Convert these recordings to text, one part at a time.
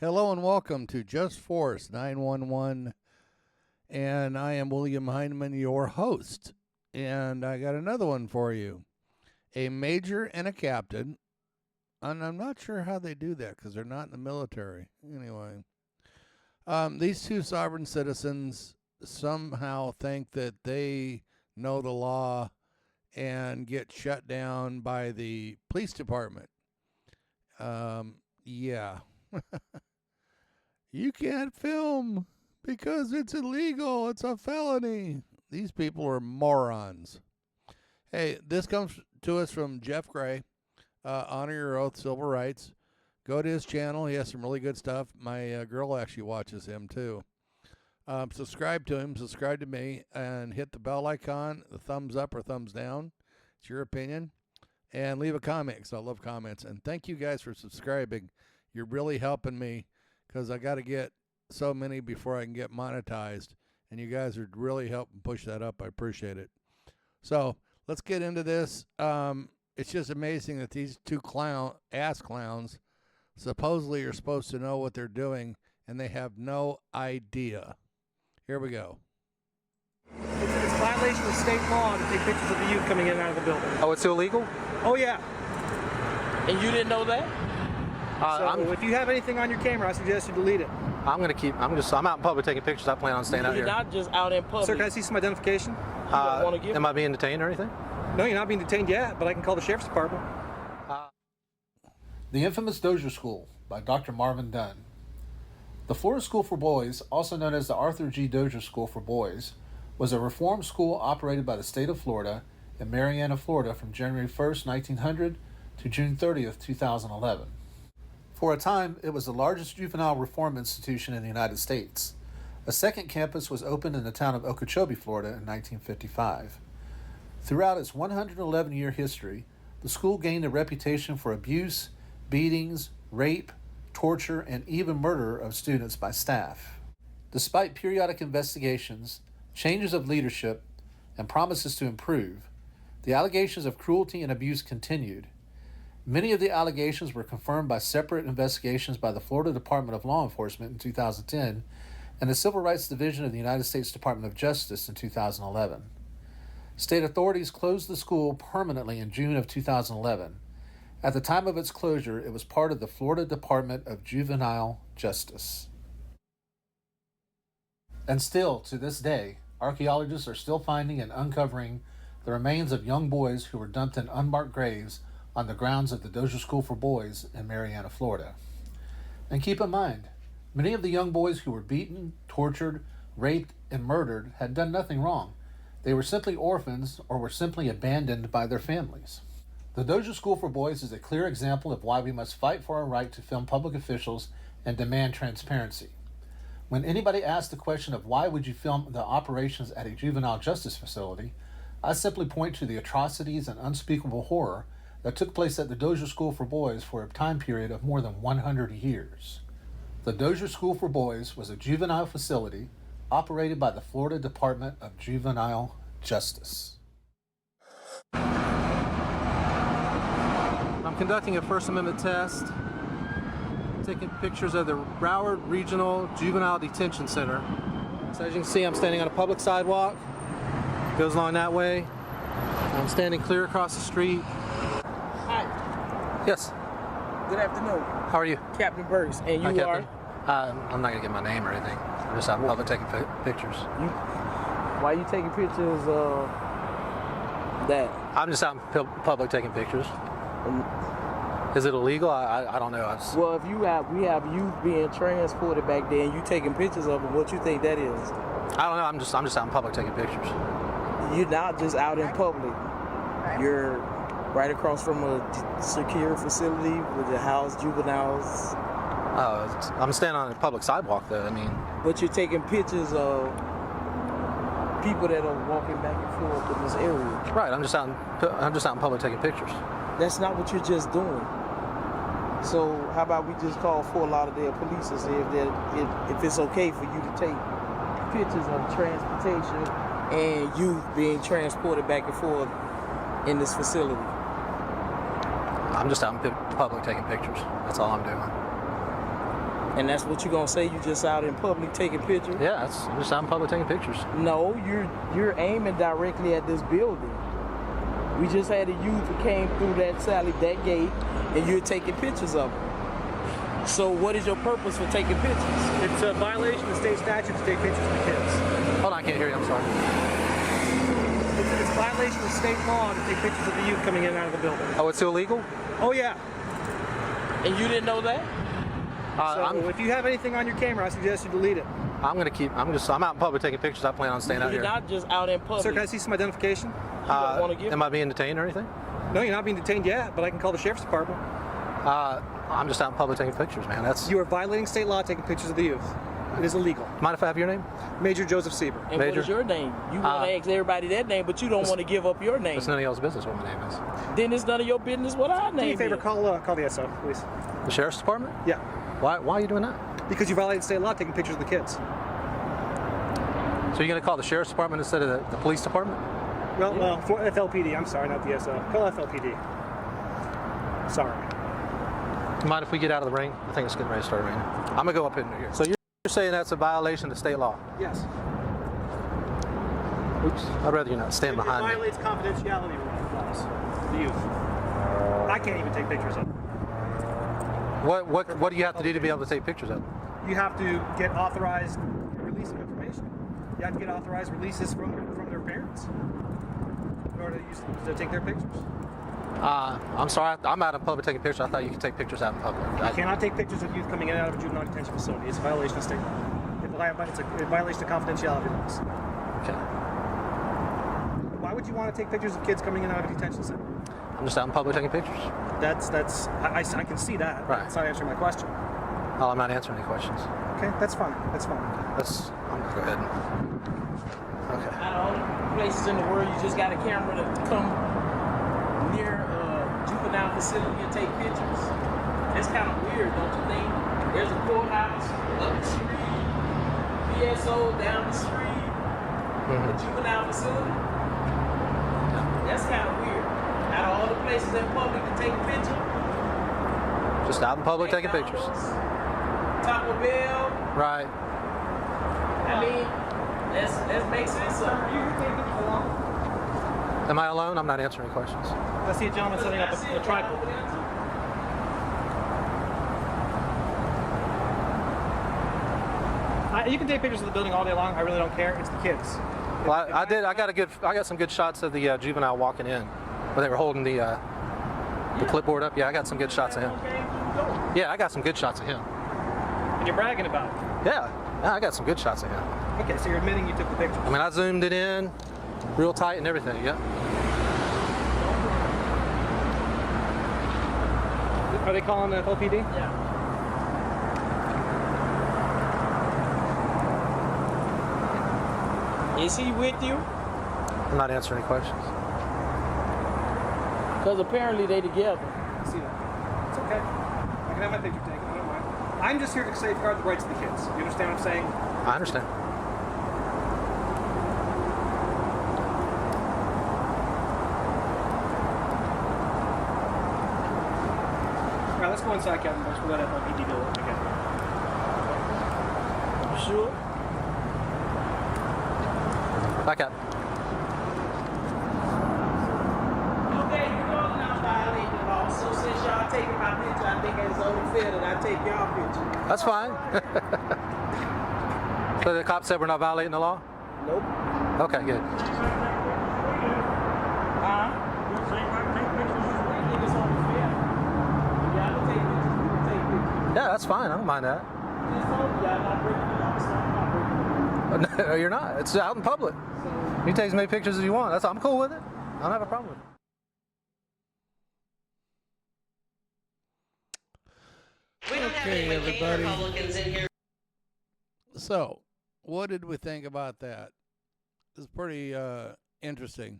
Hello and welcome to Just Force 911, and I am William Heineman, your host. And I got another one for you. A major and a captain, and I'm not sure how they do that because they're not in the military. Anyway, these two sovereign citizens somehow think that they know the law and get shut down by the police department. Yeah. You can't film because it's illegal. It's a felony. These people are morons. Hey, this comes to us from Jeff Gray, Honor Your Oath, Civil Rights. Go to his channel. He has some really good stuff. My girl actually watches him too. Subscribe to him. Subscribe to me. And hit the bell icon, the thumbs up or thumbs down. It's your opinion. And leave a comment because I love comments. And thank you guys for subscribing. You're really helping me, because I got to get so many before I can get monetized, and you guys are really helping push that up. I appreciate it. So let's get into this. It's just amazing that these two ass clowns supposedly are supposed to know what they're doing, and they have no idea. Here we go. It's a violation of state law to take pictures of the youth coming in and out of the building. Oh, it's illegal? Oh, yeah. And you didn't know that? So if you have anything on your camera, I suggest you delete it. I'm out in public taking pictures. I plan on staying out here. You're not just out in public. Sir, can I see some identification? Am I being detained or anything? No, you're not being detained yet, but I can call the sheriff's department. The Infamous Dozier School by Dr. Marvin Dunn. The Florida School for Boys, also known as the Arthur G. Dozier School for Boys, was a reform school operated by the state of Florida in Marianna, Florida from January 1st, 1900 to June 30th, 2011. For a time, it was the largest juvenile reform institution in the United States. A second campus was opened in the town of Okeechobee, Florida in 1955. Throughout its 111-year history, the school gained a reputation for abuse, beatings, rape, torture, and even murder of students by staff. Despite periodic investigations, changes of leadership, and promises to improve, the allegations of cruelty and abuse continued. Many of the allegations were confirmed by separate investigations by the Florida Department of Law Enforcement in 2010 and the Civil Rights Division of the United States Department of Justice in 2011. State authorities closed the school permanently in June of 2011. At the time of its closure, it was part of the Florida Department of Juvenile Justice. And still, to this day, archaeologists are still finding and uncovering the remains of young boys who were dumped in unmarked graves on the grounds of the Dozier School for Boys in Marianna, Florida. And keep in mind, many of the young boys who were beaten, tortured, raped, and murdered had done nothing wrong. They were simply orphans or were simply abandoned by their families. The Dozier School for Boys is a clear example of why we must fight for our right to film public officials and demand transparency. When anybody asks the question of why would you film the operations at a juvenile justice facility, I simply point to the atrocities and unspeakable horror that took place at the Dozier School for Boys for a time period of more than 100 years. The Dozier School for Boys was a juvenile facility operated by the Florida Department of Juvenile Justice. I'm conducting a First Amendment test, taking pictures of the Broward Regional Juvenile Detention Center. So as you can see, I'm standing on a public sidewalk. It goes along that way. I'm standing clear across the street. Hi. Yes. Good afternoon. How are you? Captain Burks. And you Hi, are? Captain. I'm not going to get my name or anything. I'm just out in public taking pictures. Why are you taking pictures of that? I'm just out in public taking pictures. Is it illegal? I don't know. Well, if we have youth being transported back there and you taking pictures of them, what you think that is? I don't know. I'm just out in public taking pictures. You're not just out in public. You're right across from a secure facility with the house juveniles. I'm standing on a public sidewalk, though. I mean, but you're taking pictures of people that are walking back and forth in this area. Right. I'm just out in public taking pictures. That's not what you're just doing. So how about we just call Fort Lauderdale police and see if it's okay for you to take pictures of transportation and youth being transported back and forth in this facility. I'm just out in public taking pictures. That's all I'm doing. And that's what you're gonna say? You just out in public taking pictures? Yeah, I'm just out in public taking pictures. No, you're aiming directly at this building. We just had a youth who came through that gate, and you're taking pictures of them. So what is your purpose for taking pictures? It's a violation of state statute to take pictures of the kids. Hold on, I can't hear you. I'm sorry. It's a violation of state law to take pictures of the youth coming in and out of the building. Oh, it's illegal? Oh yeah. And you didn't know that? So if you have anything on your camera, I suggest you delete it. I'm out in public taking pictures. I plan on staying out You're here. not just out in public. Sir, can I see some identification? don't wanna give Am I being detained or anything? No, you're not being detained yet, but I can call the sheriff's department. I'm just out in public taking pictures, man. You are violating state law taking pictures of the youth. It is illegal. Mind if I have your name? Major Joseph Sieber. And Major? what is your name? You want to ask everybody that name, but you don't want to give up your name. It's none of y'all's business what my name is. Then it's none of your business what our Do me name a favor, is. call the SO, please. The sheriff's department? Yeah. Why are you doing that? Because you violated state law taking pictures of the kids. So you're going to call the sheriff's department instead of the police department? Well, for FLPD, I'm sorry, not the SO. Call FLPD. Sorry. Mind if we get out of the ring? I think it's getting ready to start raining. I'm going to go up in here. So you're saying that's a violation of state law? Yes. Oops. I'd rather you not stand behind It me. violates confidentiality laws. The youth. I can't even take pictures of them. What do you have to do to be able to take pictures of them? You have to get authorized release of information. You have to get authorized releases from their parents in order to take their pictures. I'm sorry, I'm out in public taking pictures. I thought you could take pictures out in public. You cannot take pictures of youth coming in and out of a juvenile detention facility. It's a violation of state law. It's a violation of confidentiality laws. Okay. Why would you want to take pictures of kids coming in and out of a detention center? I'm just out in public taking pictures. I can see that. Right. It's not answering my question. Oh, I'm not answering any questions. Okay, that's fine. That's fine. I'm gonna go ahead. Okay. Out of all the places in the world, you just got a camera to come near a juvenile facility and take pictures. It's kind of weird, don't you think? There's a courthouse up the street, PSO down the street, a juvenile facility. That's kind of weird. Out of all the places in public to take a picture, Just out in public taking pictures. Taco Bell. Right. I mean, let's make sense of it. Am I alone? I'm not answering any questions. I see a gentleman setting up a tripod. You can take pictures of the building all day long. I really don't care. It's the kids. Well, I did. I got some good shots of the juvenile walking in, where they were holding the clipboard up. Yeah, I got some good shots of him. Yeah, I got some good shots of him. And you're bragging about it. Yeah, I got some good shots of him. Okay, so you're admitting you took the picture. I mean, I zoomed it in, real tight and everything. Yeah. Are they calling the LPD? Yeah. Is he with you? I'm not answering any questions. Because apparently they together. I see that. It's okay. I can have my picture taken. I don't mind. I'm just here to safeguard the rights of the kids. You understand what I'm saying? I understand. All right, let's go inside, Captain Bush. We'll let LPD deal with it again. You sure? Back up. Okay, you know I'm violating the law. So since y'all taking my picture, I think it's only fair that I take y'all picture. That's fine. So the cop said we're not violating the law? Nope. Okay, good. Yeah, that's fine. I don't mind that. No, you're not. It's out in public. You take as many pictures as you want. I'm cool with it. I don't have a problem with it. We don't have Okay, any McCain everybody. Republicans in here. So, what did we think about that? It's pretty interesting.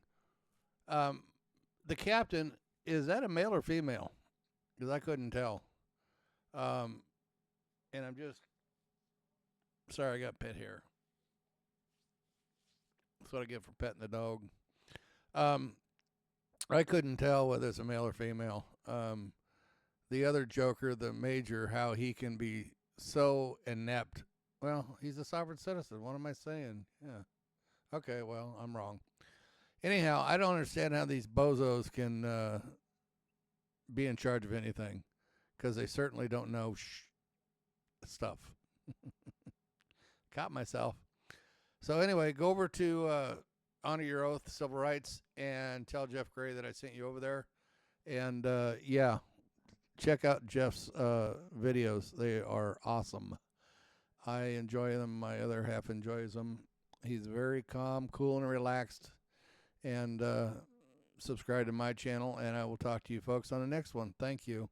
The captain, is that a male or female? Because I couldn't tell. And I'm just sorry, I got pet hair. That's what I get for petting the dog. I couldn't tell whether it's a male or female. The other Joker, the Major, how he can be so inept. Well, he's a sovereign citizen. What am I saying? Yeah. Okay, well, I'm wrong. Anyhow, I don't understand how these bozos can be in charge of anything, because they certainly don't know stuff. Caught myself. So anyway, go over to Honor Your Oath Civil Rights and tell Jeff Gray that I sent you over there. And yeah, check out Jeff's videos. They are awesome. I enjoy them. My other half enjoys them. He's very calm, cool, and relaxed. And subscribe to my channel, and I will talk to you folks on the next one. Thank you.